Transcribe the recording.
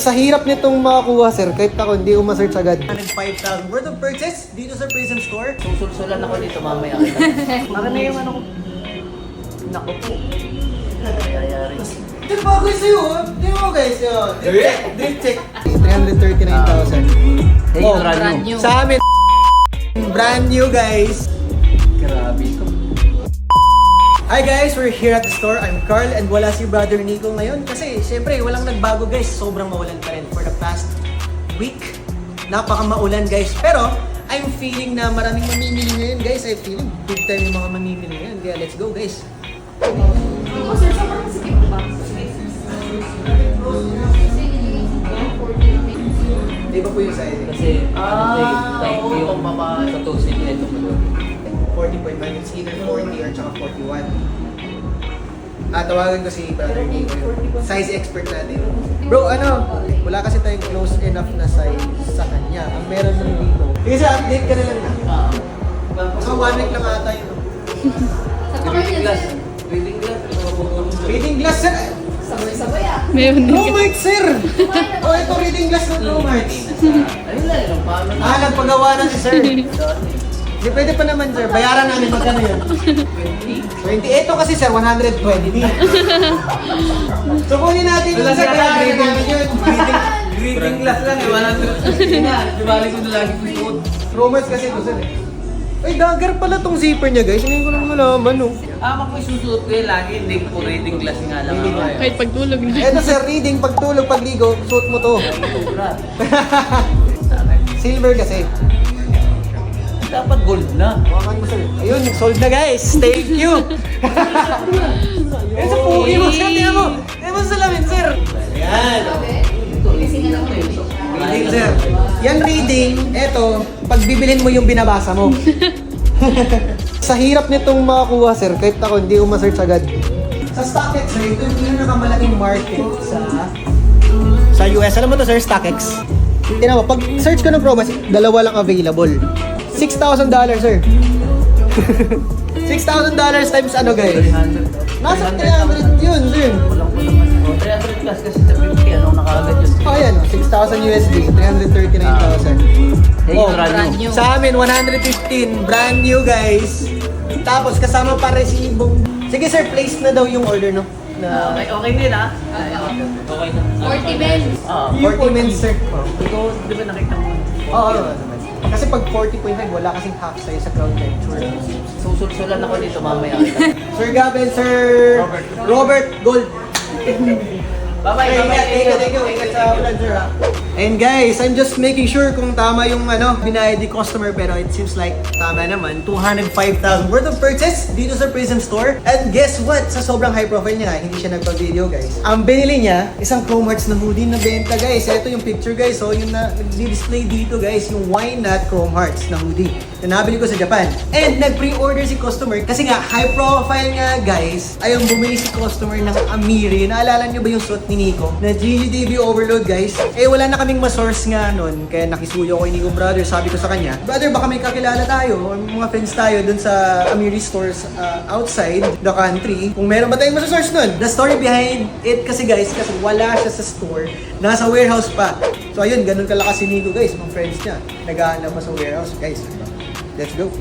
Sa hirap nitong makakuha, sir, kahit ako hindi umasearch agad. 5,000 worth of purchase dito sa Prism Store. Susulsulan ako dito mamaya. Para na yung ano ko. Naku po. Nangyayari. Ito bagay sa'yo, ha? Tingnan mo guys, yun. Drip check. 339,000. Hey, Oh, brand new. Sa amin, brand new guys. Grabe ito. Hi guys, we're here at the store. I'm Carl and wala si Brother Nico ngayon kasi syempre walang nagbago guys. Sobrang maulan pa rin for the past week. Napaka-maulan guys. Pero I'm feeling na maraming mamimili ngayon guys. I'm feeling big time yung mga mamimili ngayon. Kaya let's go guys. Ako sir, sobrang sikip ba? Di ba po yung size? Kasi, like yung sa toasted ito mo. 40.5, it's either 40 or tsaka 41. Tawagan ko si Brother Nico, size expert natin. Bro, wala kasi tayong close enough na size sa kanya. Ang meron lang dito. Kasi update ka na lang na. So, 1 week lang ata yun. Reading glass. Reading glass. Reading glass, sir! Sabay-sabay ah. Promart, sir! Oh, ito reading glass ng Promart. Ayun lang, yung paano na. Nagpagawa na si sir. Hindi, pwede pa naman, sir. Bayaran namin magkano yun. 20. Ito kasi, sir, 120. So, kunin natin yung sir. Bayaran namin yun. Reading glass lang eh. 150 na. Dibali ko na lagi ko suot. Promart kasi ito, sir. Ay, dagger pala tong zipper niya, guys. Hindi ko lang malaman, no. Ako isusuot ko yun lagi. Hindi ko reading glass nga lang ako. Kahit pagtulog na. Ito, sir, reading. Pagtulog, pagligo, suot mo to. Sobra. Silver kasi. Dapat gold na. Hawakan mo, sir. Ayun, sold na, guys. Thank you. Ayun, sa pugi mo, sir. Tingnan mo. Tingnan mo sa salamin, sir. Ayan. Reading, sir. Yan reading, eto, pag bibilhin mo yung binabasa mo. Sa hirap nitong makakuha, sir, kahit ako hindi umasearch agad. Sa StockX, sir, ito yung pinakamalaking market sa US. Alam mo to, sir, StockX. Tingnan mo, pag search ko ng promo, dalawa lang available. $6,000, sir. $6,000 times ano, guys? Nasa 300 yun, sir. Walang-walang kasi. 300 plus kasi sa 50. Anong nakaagad yun? Oh, yan, 6,000 USD, 339,000. Hey, Oh, brand new. sa amin, 115. Brand new, guys. Tapos, kasama pa resibong. Sige, sir, place na daw yung order, no? Na Okay din ah. Okay na. 40 men. 40 minutes, sir. Ikaw, di ba nakita mo? Oo, kasi pag 40.5, wala kasing half size sa ground lecture. Susulsulan ako dito mamaya. Sir Gabel, Sir Robert Gold. Bye-bye, Thank you. Ingat sa ulan, sir, ha? And guys, I'm just making sure kung tama yung binayad ni customer, pero it seems like tama naman. 205,000 worth of purchase dito sa Prism Store. And guess what? Sa sobrang high profile niya, hindi siya nagpa-video, guys. Ang binili niya, isang Chrome Hearts na hoodie na benta, guys. Ito yung picture, guys. So, yung nag-display dito, guys, yung Why Not Chrome Hearts na hoodie na nabili ko sa Japan. And nag-pre-order si customer kasi nga, high profile nga, guys. Ayong bumili si customer ng Amiri. Naalala niyo ba yung suot ni Nico? Na GGDB Overload, guys. Eh, wala na kaming ma-source nga nun. Kaya nakisuyo ko kay Nico Brother. Sabi ko sa kanya, Brother, baka may kakilala tayo o mga friends tayo dun sa Amiri stores outside the country. Kung meron ba tayong ma-source nun? The story behind it kasi, guys, kasi wala siya sa store. Nasa warehouse pa. So, ayun, ganun kalakas si Nico, guys. Mga friends niya. Naghahanap pa sa warehouse, guys. Let's go.